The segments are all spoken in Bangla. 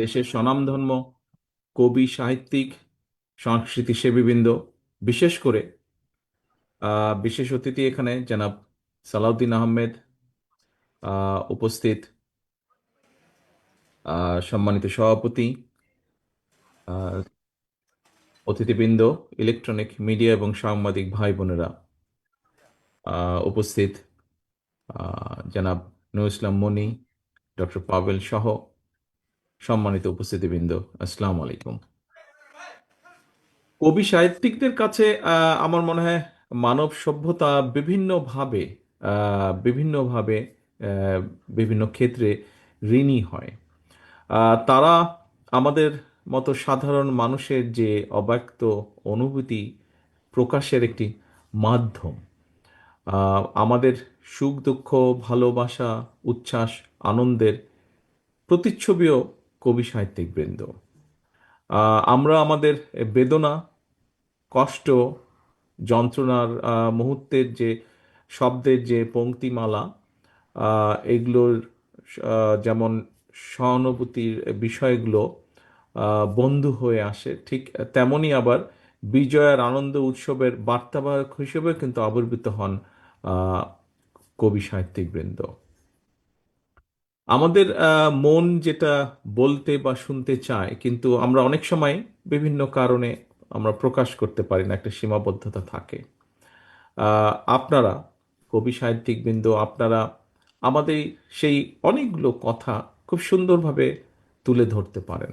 দেশের স্বনামধন্য কবি, সাহিত্যিক, সংস্কৃতি সেবীবৃন্দ, বিশেষ করে বিশেষ অতিথি এখানে জনাব সালাউদ্দিন আহমেদ, উপস্থিত সম্মানিত সভাপতি, আহ, অতিথিবৃন্দ, ইলেকট্রনিক মিডিয়া এবং সাংবাদিক ভাই বোনেরা, উপস্থিত জনাব নূর ইসলাম মনি, ডক্টর পাভেল সহ সম্মানিত উপস্থিতিবৃন্দ, আসসালামু আলাইকুম। কবি সাহিত্যিকদের কাছে আমার মনে হয় মানব সভ্যতা বিভিন্নভাবে বিভিন্নভাবে আহ, বিভিন্ন ক্ষেত্রে ঋণী হয়। তারা আমাদের মতো সাধারণ মানুষের যে অব্যক্ত অনুভূতি প্রকাশের একটি মাধ্যম। আমাদের সুখ দুঃখ, ভালোবাসা, উচ্ছ্বাস, আনন্দের প্রতিচ্ছবিও কবি সাহিত্যিক বৃন্দ। আমরা আমাদের বেদনা, কষ্ট, যন্ত্রণার মুহূর্তের যে শব্দের যে পংক্তিমালা, এগুলোর যেমন সহানুভূতির বিষয়গুলো বন্ধু হয়ে আসে, ঠিক তেমনি আবার বিজয়ের আনন্দ উৎসবের বার্তাবাহক হিসেবে কিন্তু আবির্ভূত হন আহ, কবি সাহিত্যিক বৃন্দ। আমাদের মন যেটা বলতে বা শুনতে চায়, কিন্তু আমরা অনেক সময় বিভিন্ন কারণে আমরা প্রকাশ করতে পারি না, একটা সীমাবদ্ধতা থাকে। আপনারা কবি সাহিত্যিকবৃন্দ, আপনারা আমাদের সেই অনেকগুলো কথা খুব সুন্দরভাবে তুলে ধরতে পারেন।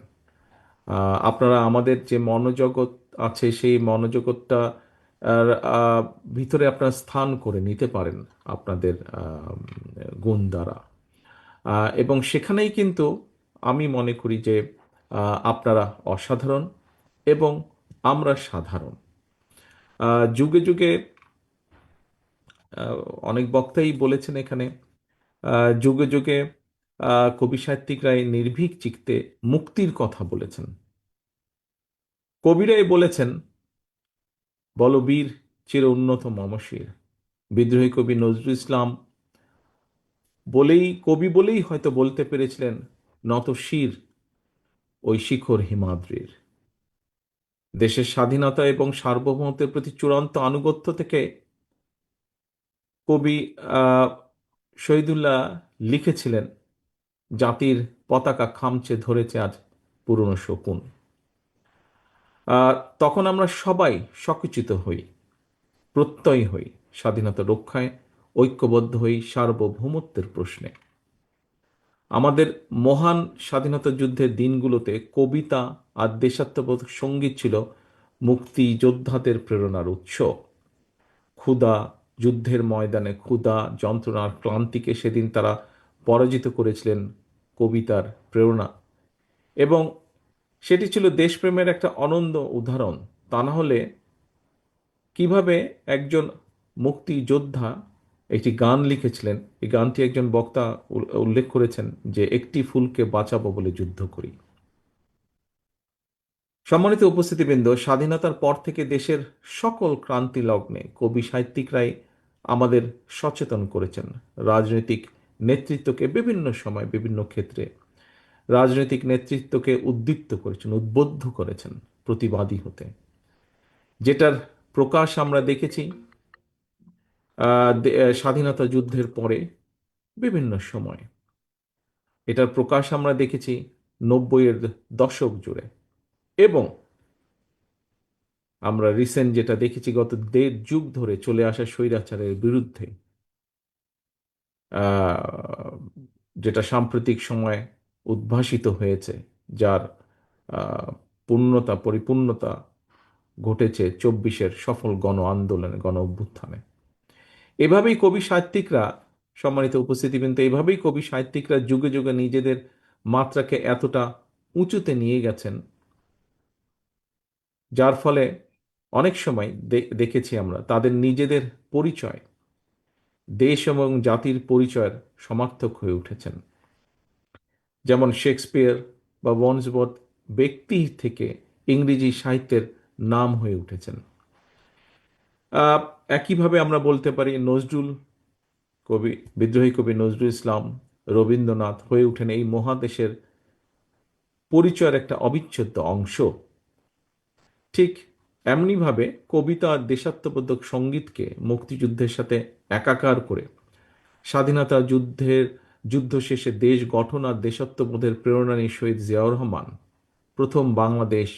আপনারা আমাদের যে মনোজগৎ আছে, সেই মনোজগৎটা ভিতরে আপনারা স্থান করে নিতে পারেন আপনাদের গুণ দ্বারা। এবং সেখানেই কিন্তু আমি মনে করি যে আপনারা অসাধারণ এবং আমরা সাধারণ। যুগে যুগে আহ, অনেক বক্তাই বলেছেন এখানে, যুগে যুগে কবি সাহিত্যিকরাই নির্ভীক চিত্তে মুক্তির কথা বলেছেন। কবিরাই বলেছেন, বলবীর চির উন্নত মমশির। বিদ্রোহী কবি নজরুল ইসলাম কবি বলেই হয়তো বলতে পেরেছিলেন, নত শির ওই শিখর হিমাদ্রির। দেশের স্বাধীনতা এবং সার্বভৌমত্বের প্রতি চূড়ান্ত আনুগত্য থেকে কবি আহ, শহীদুল্লাহ লিখেছিলেন, জাতির পতাকা খামচে ধরেছে আজ পুরনো শকুন। তখন আমরা সবাই সকুচিত হই, প্রত্যয়ী হই, স্বাধীনতা রক্ষায় ঐক্যবদ্ধ হই, সার্বভৌমত্বের প্রশ্নে। আমাদের মহান স্বাধীনতা যুদ্ধের দিনগুলোতে কবিতা আর দেশাত্মবোধক সঙ্গীত ছিল মুক্তিযোদ্ধাদের প্রেরণার উৎস। ক্ষুধা, যুদ্ধের ময়দানে ক্ষুধা, যন্ত্রণার ক্লান্তিকে সেদিন তারা পরাজিত করেছিলেন কবিতার প্রেরণা, এবং সেটি ছিল দেশপ্রেমের একটা অনন্য উদাহরণ। তা না হলে কিভাবে একজন মুক্তিযোদ্ধা একটি গান লিখেছিলেন, এই গানটি একজন বক্তা উল্লেখ করেছেন যে, একটি ফুলকে বাঁচাবো বলে যুদ্ধ করি। সম্মানিত উপস্থিতিবৃন্দ, স্বাধীনতার পর থেকে দেশের সকল ক্রান্তি লগ্নে কবি সাহিত্যিকরাই আমাদের সচেতন করেছেন। রাজনৈতিক নেতৃত্বকে বিভিন্ন সময় বিভিন্ন ক্ষেত্রে রাজনৈতিক নেতৃত্বকে উদ্দীপ্ত করেছেন, উদ্বুদ্ধ করেছেন প্রতিবাদী হতে। যেটার প্রকাশ আমরা দেখেছি স্বাধীনতা যুদ্ধের পরে বিভিন্ন সময়। এটার প্রকাশ আমরা দেখেছি 90-এর দশক জুড়ে, এবং আমরা রিসেন্ট যেটা দেখেছি গত 1.5 যুগ ধরে চলে আসা স্বৈরাচারের বিরুদ্ধে, আহ, যেটা সাম্প্রতিক সময়ে উদ্ভাসিত হয়েছে, যার আহ, পরিপূর্ণতা ঘটেছে 24-এর সফল গণ আন্দোলনে, গণ অভ্যুত্থানে। এভাবেই কবি সাহিত্যিকরা, সম্মানিত উপস্থিতিবৃন্দ, এভাবেই কবি সাহিত্যিকরা যুগে যুগে নিজেদের মাত্রাকে এতটা উঁচুতে নিয়ে গেছেন, যার ফলে অনেক সময় দেখেছি আমরা তাদের নিজেদের পরিচয়, দেশ এবং জাতির পরিচয়ের সমার্থক হয়ে উঠেছেন। যেমন শেক্সপিয়ার বা ওয়ার্ডসওয়ার্থ ব্যক্তি থেকে ইংরেজি সাহিত্যের নাম হয়ে উঠেছেন। আহ, একইভাবে আমরা বলতে পারি নজরুল কবি, বিদ্রোহী কবি নজরুল ইসলাম, রবীন্দ্রনাথ হয়ে ওঠেন এই মহাদেশের পরিচয়ের একটা অবিচ্ছেদ্য অংশ। ঠিক এমনিভাবে কবিতা আর দেশাত্মবোধক সঙ্গীতকে মুক্তিযুদ্ধের সাথে একাকার করে স্বাধীনতা যুদ্ধ শেষে দেশ গঠন আর দেশাত্মবোধের প্রেরণা নিয়ে শহীদ জিয়াউর রহমান প্রথম বাংলাদেশ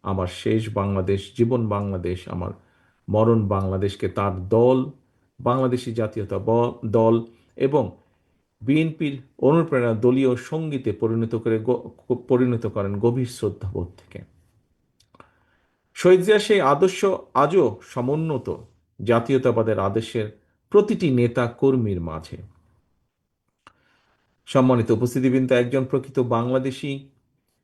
আমার শেষ বাংলাদেশ, জীবন বাংলাদেশ আমার মরণ বাংলাদেশকে তার দল, বাংলাদেশী জাতীয়তা দল এবং বিএনপির অনুপ্রেরণা দলীয় সঙ্গীতে পরিণত করেন গভীর শ্রদ্ধাবোধ থেকে। শহীদ জিয়া সেই আদর্শ আজও সমুন্নত জাতীয়তাবাদের আদর্শের প্রতিটি নেতা কর্মীর মাঝে। সম্মানিত উপস্থিতিবৃন্দ, একজন প্রকৃত বাংলাদেশী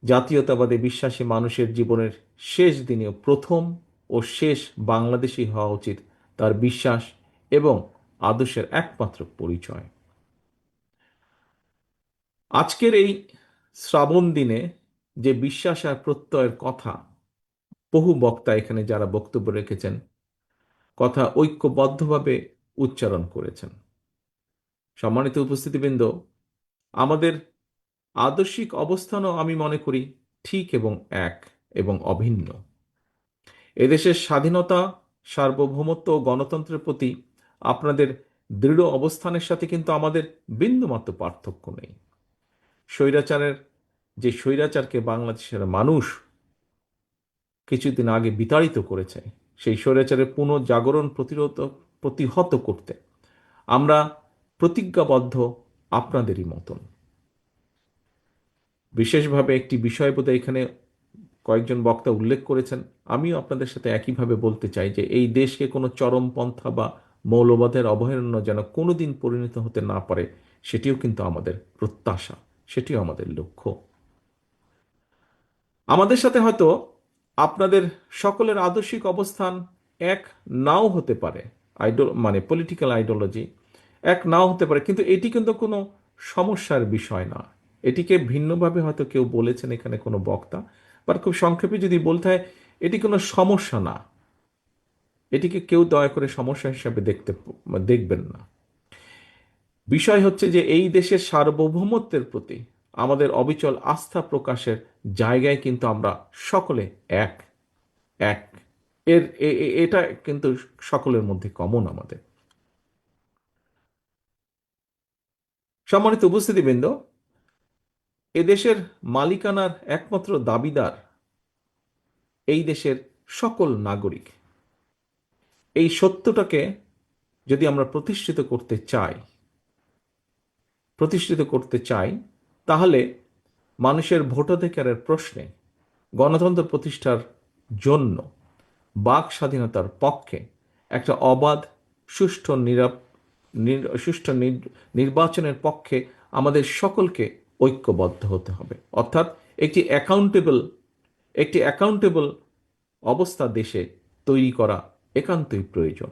জাতীয়তাবাদে বিশ্বাসী মানুষের জীবনের শেষ দিনেও প্রথম ও শেষ বাংলাদেশী হওয়া উচিত তার বিশ্বাস এবং আদর্শের একমাত্র পরিচয়। আজকের এই শ্রাবণ দিনে যে বিশ্বাস আর প্রত্যয়ের কথা বহু বক্তা এখানে যারা বক্তব্য রেখেছেন কথা ঐক্যবদ্ধভাবে উচ্চারণ করেছেন। সম্মানিত উপস্থিতিবৃন্দ, আমাদের আদর্শিক অবস্থানও আমি মনে করি ঠিক এবং এক এবং অভিন্ন। এদেশের স্বাধীনতা, সার্বভৌমত্ব ও গণতন্ত্রের প্রতি আপনাদের দৃঢ় অবস্থানের সাথে কিন্তু আমাদের বিন্দুমাত্র পার্থক্য নেই। স্বৈরাচারকে বাংলাদেশের মানুষ কিছুদিন আগে বিতাড়িত করেছে, সেই স্বৈরাচারের পুনঃজাগরণ প্রতিহত করতে আমরা প্রতিজ্ঞাবদ্ধ আপনাদেরই মতন। বিশেষভাবে একটি বিষয় বোধহয় এখানে কয়েকজন বক্তা উল্লেখ করেছেন, আমিও আপনাদের সাথে একইভাবে বলতে চাই যে এই দেশকে কোনো চরমপন্থা বা মৌলবাদের অভয়ারণ্য যেন কোনোদিন পরিণত হতে না পারে, সেটিও কিন্তু আমাদের প্রত্যাশা, সেটিও আমাদের লক্ষ্য। আমাদের সাথে হয়তো আপনাদের সকলের আদর্শিক অবস্থান এক নাও হতে পারে, পলিটিক্যাল আইডিওলজি এক নাও হতে পারে, কিন্তু এটি কিন্তু কোনো সমস্যার বিষয় না। এটিকে ভিন্নভাবে হয়তো কেউ বলেছেন এখানে কোনো বক্তা, বা খুব সংক্ষেপে যদি বলতে হয়, এটি কোনো সমস্যা না। এটিকে কেউ দয়া করে সমস্যা হিসাবে দেখবেন না। বিষয় হচ্ছে যে এই দেশের সার্বভৌমত্বের প্রতি আমাদের অবিচল আস্থা প্রকাশের জায়গায় কিন্তু আমরা সকলে এক এক এটা কিন্তু সকলের মধ্যে কমন আমাদের। সম্মানিত উপস্থিতিবৃন্দ, এদেশের মালিকানার একমাত্র দাবিদার এই দেশের সকল নাগরিক। এই সত্যটাকে যদি আমরা প্রতিষ্ঠিত করতে চাই তাহলে মানুষের ভোটাধিকারের প্রশ্নে গণতন্ত্র প্রতিষ্ঠার জন্য বাক স্বাধীনতার পক্ষে একটা অবাধ সুষ্ঠু নির্বাচনের পক্ষে আমাদের সকলকে ঐক্যবদ্ধ হতে হবে। অর্থাৎ একটি অ্যাকাউন্টেবল অবস্থা দেশে তৈরি করা একান্তই প্রয়োজন।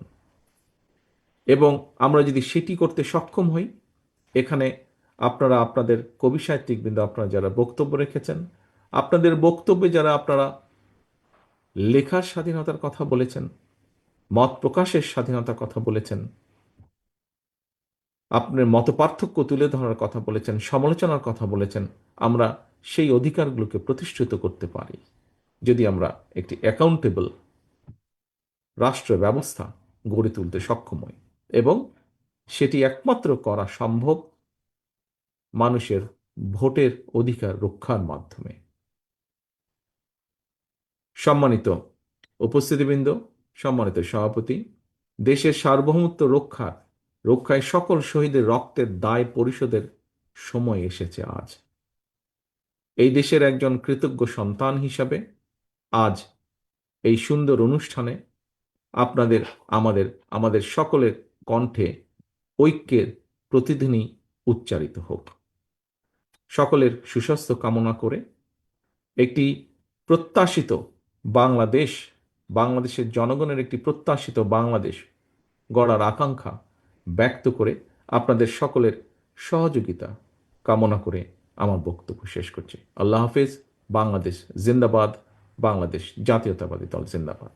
এবং আমরা যদি সেটি করতে সক্ষম হই, এখানে আপনারা আপনাদের কবি সাহিত্যিকবৃন্দ আপনারা যারা বক্তব্য রেখেছেন, আপনাদের বক্তব্যে যারা আপনারা লেখার স্বাধীনতার কথা বলেছেন, মত প্রকাশের স্বাধীনতার কথা বলেছেন, আপনার মত পার্থক্য তুলে ধরার কথা বলেছেন, সমালোচনার কথা বলেছেন, আমরা সেই অধিকারগুলোকে প্রতিষ্ঠিত করতে পারি যদি আমরা একটি অ্যাকাউন্টেবল রাষ্ট্র ব্যবস্থা গড়ে তুলতে সক্ষম হই। এবং সেটি একমাত্র করা সম্ভব মানুষের ভোটের অধিকার রক্ষার মাধ্যমে। সম্মানিত উপস্থিতিবৃন্দ, সম্মানিত সভাপতি, দেশের সার্বভৌমত্ব রক্ষায় সকল শহীদের রক্তের দায় পরিশোধের সময় এসেছে আজ। এই দেশের একজন কৃতজ্ঞ সন্তান হিসাবে আজ এই সুন্দর অনুষ্ঠানে আপনাদের আমাদের সকলের কণ্ঠে ঐক্যের প্রতিধ্বনি উচ্চারিত হোক। সকলের সুস্বাস্থ্য কামনা করে একটি প্রত্যাশিত বাংলাদেশের জনগণের একটি প্রত্যাশিত বাংলাদেশ গড়ার আকাঙ্ক্ষা ব্যক্ত করে আপনাদের সকলের সহযোগিতা কামনা করে আমার বক্তব্য শেষ করছি। আল্লাহ হাফেজ। বাংলাদেশ জিন্দাবাদ। বাংলাদেশ জাতীয়তাবাদী দল জিন্দাবাদ।